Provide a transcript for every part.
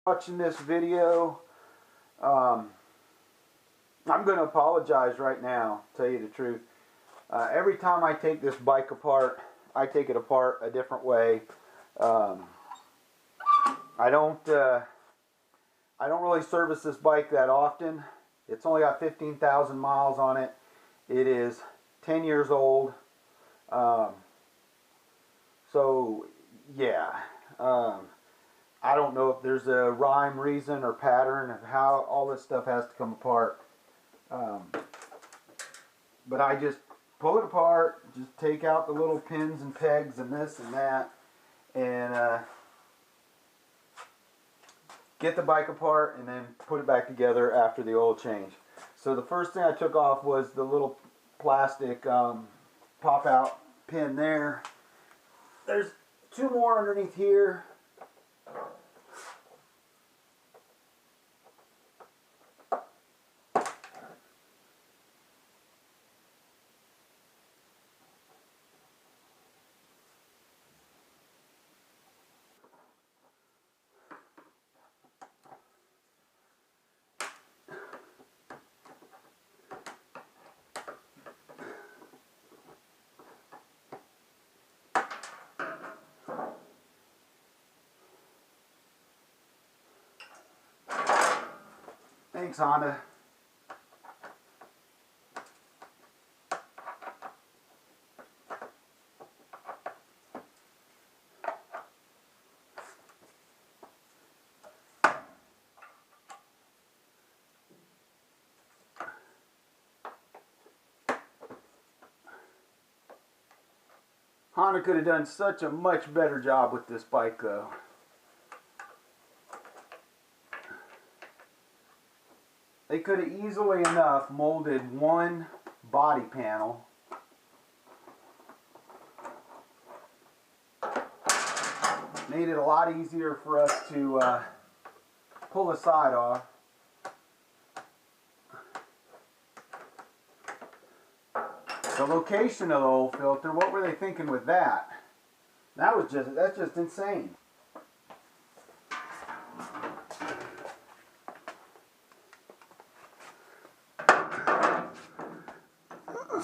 Watching this video. I'm going to apologize right now, tell you the truth. Every time I take this bike apart, I take it apart a different way. I don't really service this bike that often. It's only got 15,000 miles on it. It is 10 years old. So yeah, I don't know if there's a rhyme, reason, or pattern of how all this stuff has to come apart. But I just pull it apart, just take out the little pins and pegs and this and that, and get the bike apart and then put it back together after the oil change. So the first thing I took off was the little plastic pop-out pin there. There's two more underneath here. Thanks, Honda. Honda could have done such a much better job with this bike though. They could have easily enough molded one body panel made it a lot easier for us to pull the side off. The location of the oil filter, what were they thinking with that? That's just insane.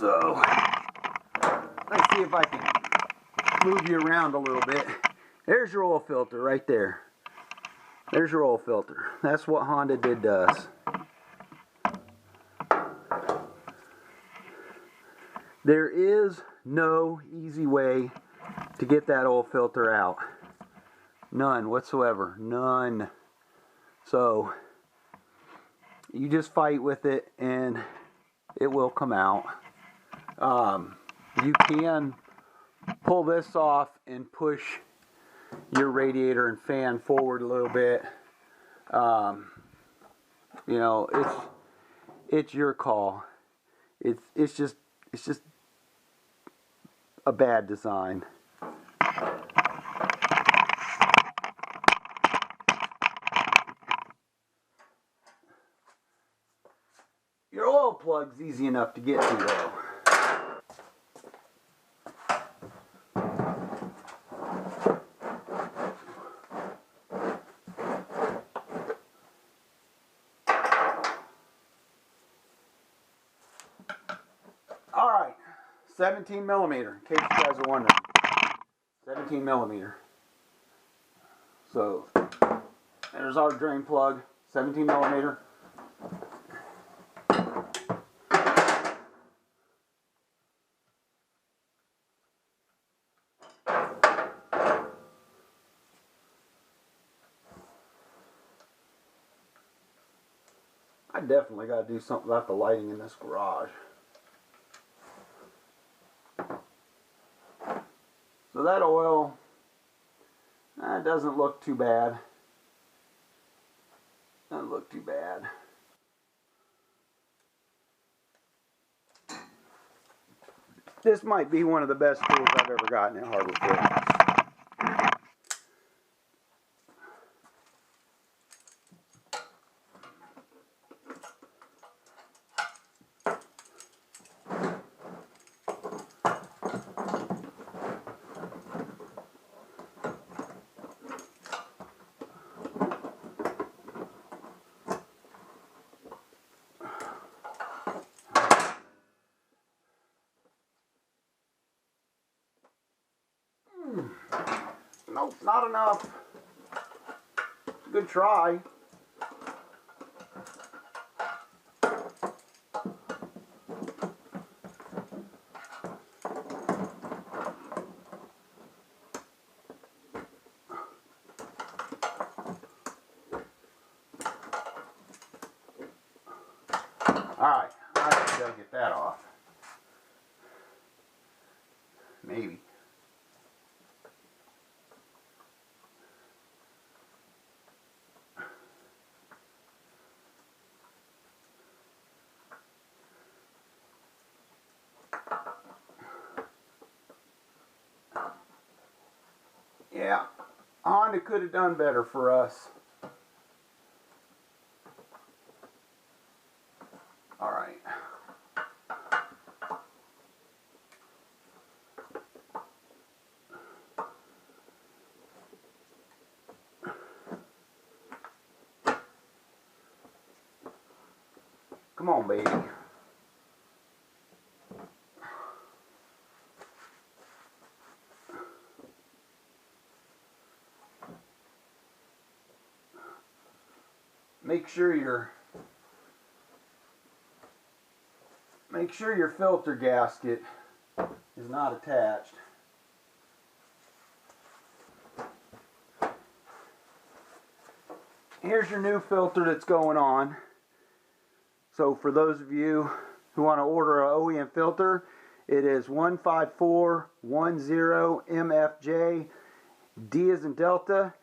So, let's see if I can move you around a little bit. There's your oil filter right there. There's your oil filter. That's what Honda did to us. There is no easy way to get that oil filter out. None whatsoever. None. So, you just fight with it and it will come out. You can pull this off and push your radiator and fan forward a little bit. You know, it's your call. It's just a bad design. Your oil plug's easy enough to get to though. Alright, 17 millimeter, in case you guys are wondering. 17 millimeter. So, there's our drain plug, 17 millimeter. I definitely got to do something about the lighting in this garage. So that oil, doesn't look too bad. Doesn't look too bad. This might be one of the best tools I've ever gotten at Harbor Freight. Nope, not enough. Good try. Alright, I just gotta get that off. Maybe. Yeah, Honda could have done better for us. Alright. Come on, baby. Make sure your filter gasket is not attached. Here's your new filter that's going on. So for those of you who want to order an OEM filter, it is 15410MFJ, D as in Delta,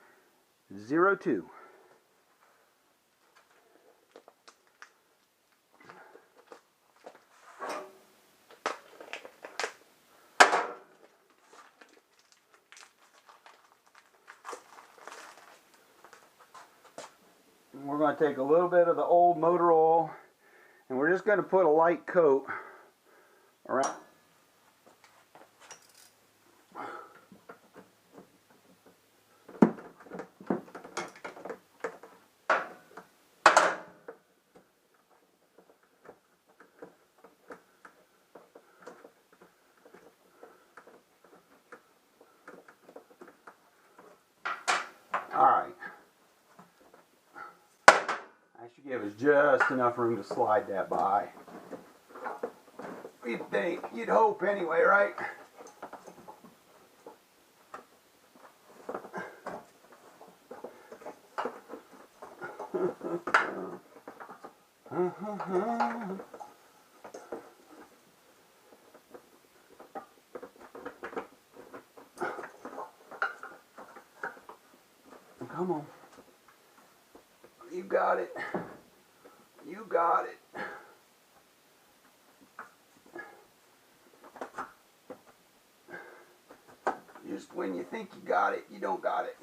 02. And we're going to take a little bit of the old motor oil and we're just going to put a light coat around. Alright. That should give us just enough room to slide that by. You'd think, you'd hope anyway, right? Come on. You got it. You got it. Just when you think you got it, you don't got it.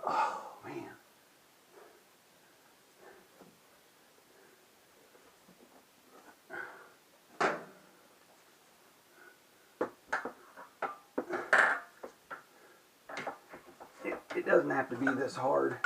Oh, man. It doesn't have to be this hard.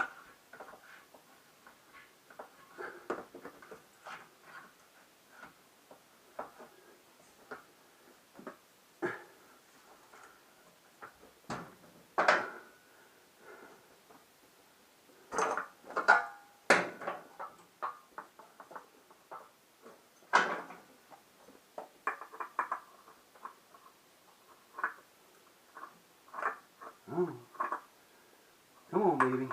Oh. Come on, baby.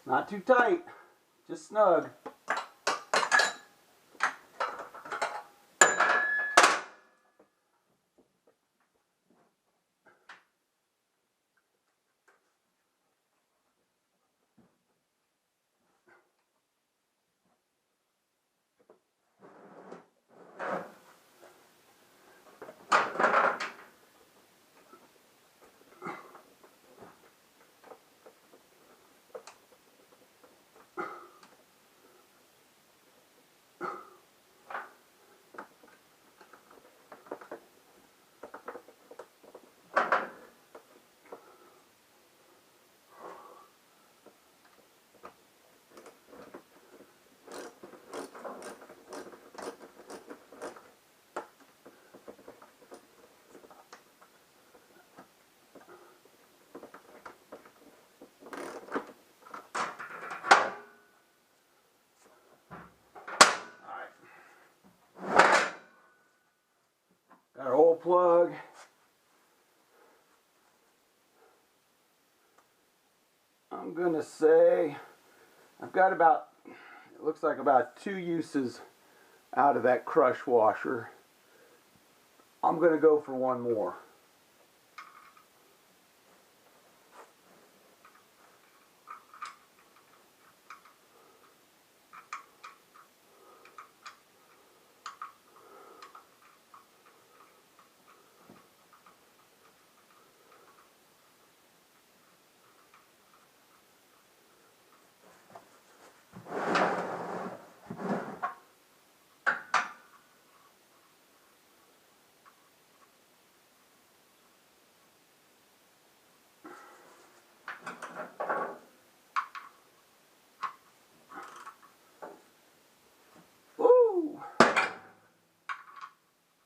Not too tight, just snug. Got our oil plug. I'm gonna say I've got about, it looks like about 2 uses out of that crush washer. I'm gonna go for one more.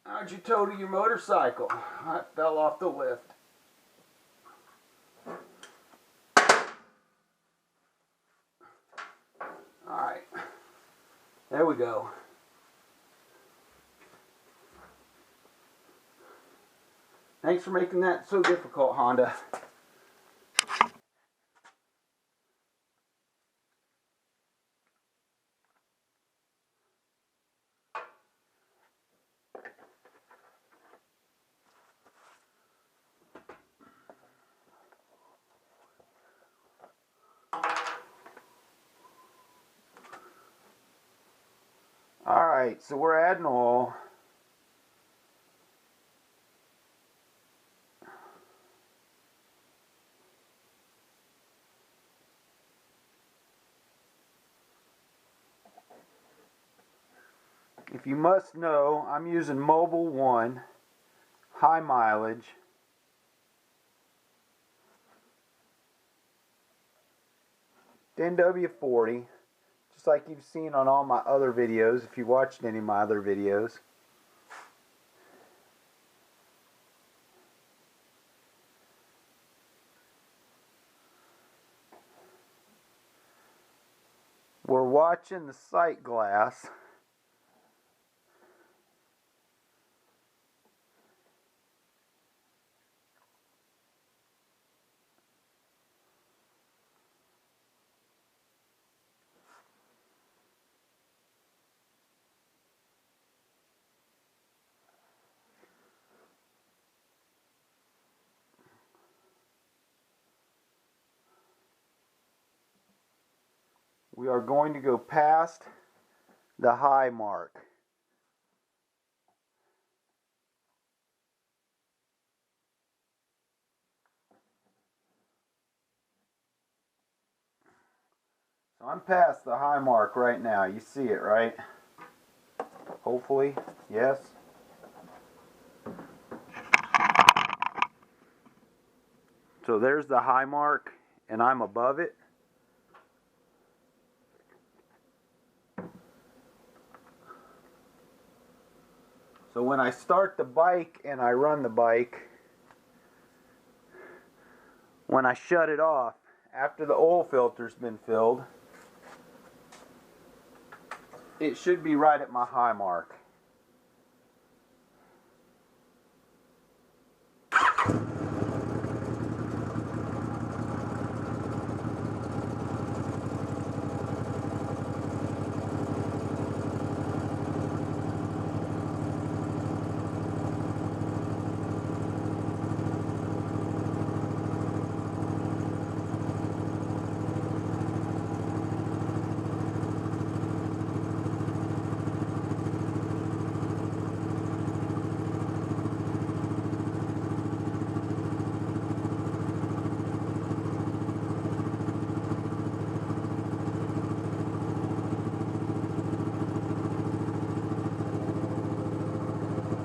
How'd you total your motorcycle? I fell off the lift. Alright. There we go. Thanks for making that so difficult, Honda. Alright, so we're adding oil. If you must know, I'm using Mobil 1, high mileage. NW40, just like you've seen on all my other videos, if you watched any of my other videos. We're watching the sight glass. We are going to go past the high mark. So I'm past the high mark right now. You see it, right? Hopefully, yes. So there's the high mark, and I'm above it. So when I start the bike and I run the bike, when I shut it off, after the oil filter's been filled, it should be right at my high mark.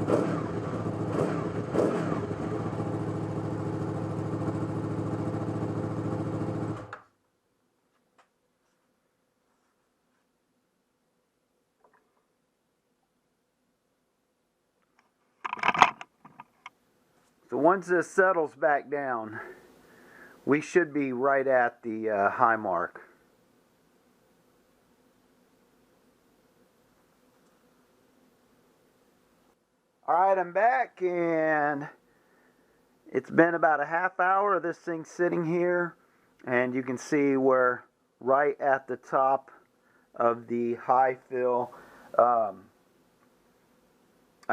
So once this settles back down, we should be right at the high mark. Alright, I'm back, and it's been about a half hour of this thing sitting here, and you can see we're right at the top of the high fill. I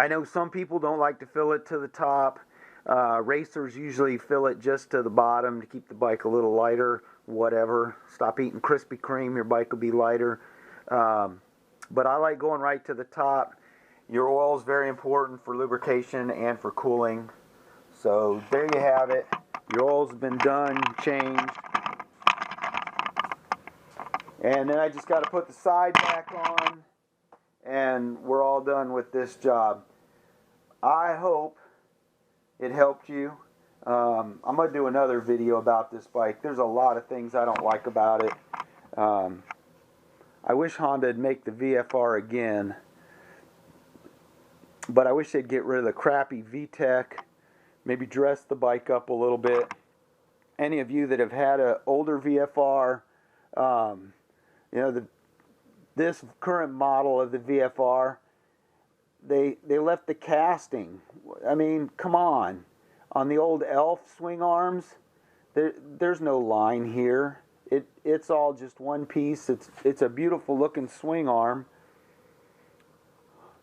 know some people don't like to fill it to the top. Racers usually fill it just to the bottom to keep the bike a little lighter, whatever. Stop eating Krispy Kreme, your bike will be lighter. But I like going right to the top. Your oil is very important for lubrication and for cooling. So there you have it. Your oil's been done, changed. And then I just got to put the side back on, and we're all done with this job. I hope it helped you. I'm going to do another video about this bike. There's a lot of things I don't like about it. I wish Honda would make the VFR again, but I wish they'd get rid of the crappy VTEC, maybe dress the bike up a little bit. Any of you that have had an older VFR, you know, this current model of the VFR, they left the casting. I mean, come on. On the old Elf swing arms, there's no line here. It's all just one piece. It's a beautiful looking swing arm.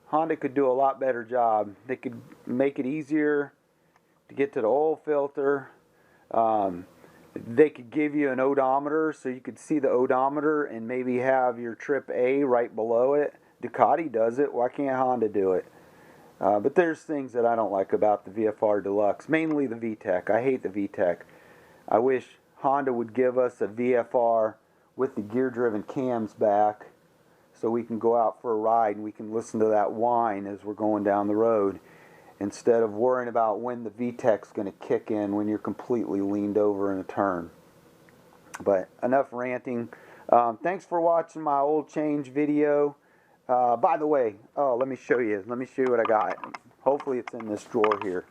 Honda could do a lot better job. They could make it easier to get to the oil filter. They could give you an odometer so you could see the odometer and maybe have your trip A right below it. Ducati does it. Why can't Honda do it? But there's things that I don't like about the VFR Deluxe, mainly the VTEC. I hate the VTEC. I wish Honda would give us a VFR with the gear-driven cams back so we can go out for a ride and we can listen to that whine as we're going down the road, instead of worrying about when the VTEC's going to kick in when you're completely leaned over in a turn. But enough ranting. Thanks for watching my oil change video. By the way, let me show you what I got. Hopefully it's in this drawer here.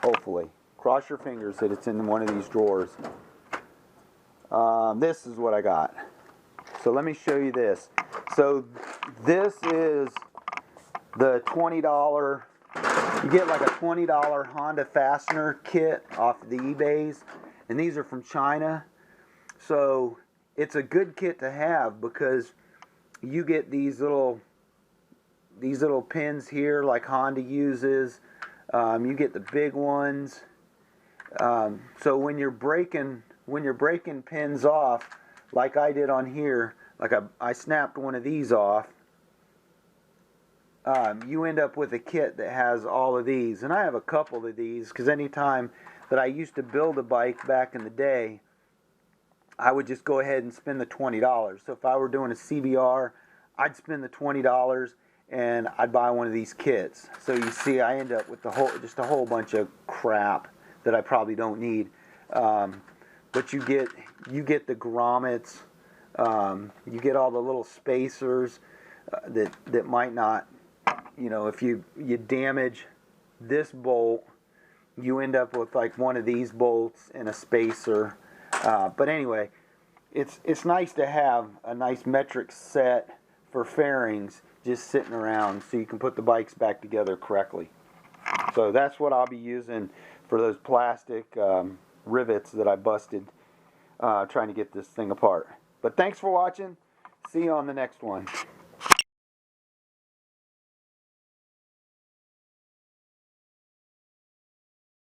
Hopefully. Cross your fingers that it's in one of these drawers. This is what I got. So let me show you this. So this is the $20, you get like a $20 Honda Fastener kit off the eBays, and these are from China. So it's a good kit to have because you get these little pins here like Honda uses. You get the big ones. So when you're breaking pins off, like I did on here, like I snapped one of these off, you end up with a kit that has all of these. And I have a couple of these because anytime that I used to build a bike back in the day, I would just go ahead and spend the $20. So if I were doing a CBR, I'd spend the $20 and I'd buy one of these kits. So you see, I end up with just a whole bunch of crap that I probably don't need. But you get the grommets, you get all the little spacers that might not, you know, if you damage this bolt, you end up with like one of these bolts and a spacer. But anyway, it's nice to have a nice metric set for fairings just sitting around so you can put the bikes back together correctly. So that's what I'll be using for those plastic rivets that I busted trying to get this thing apart. But thanks for watching. See you on the next one.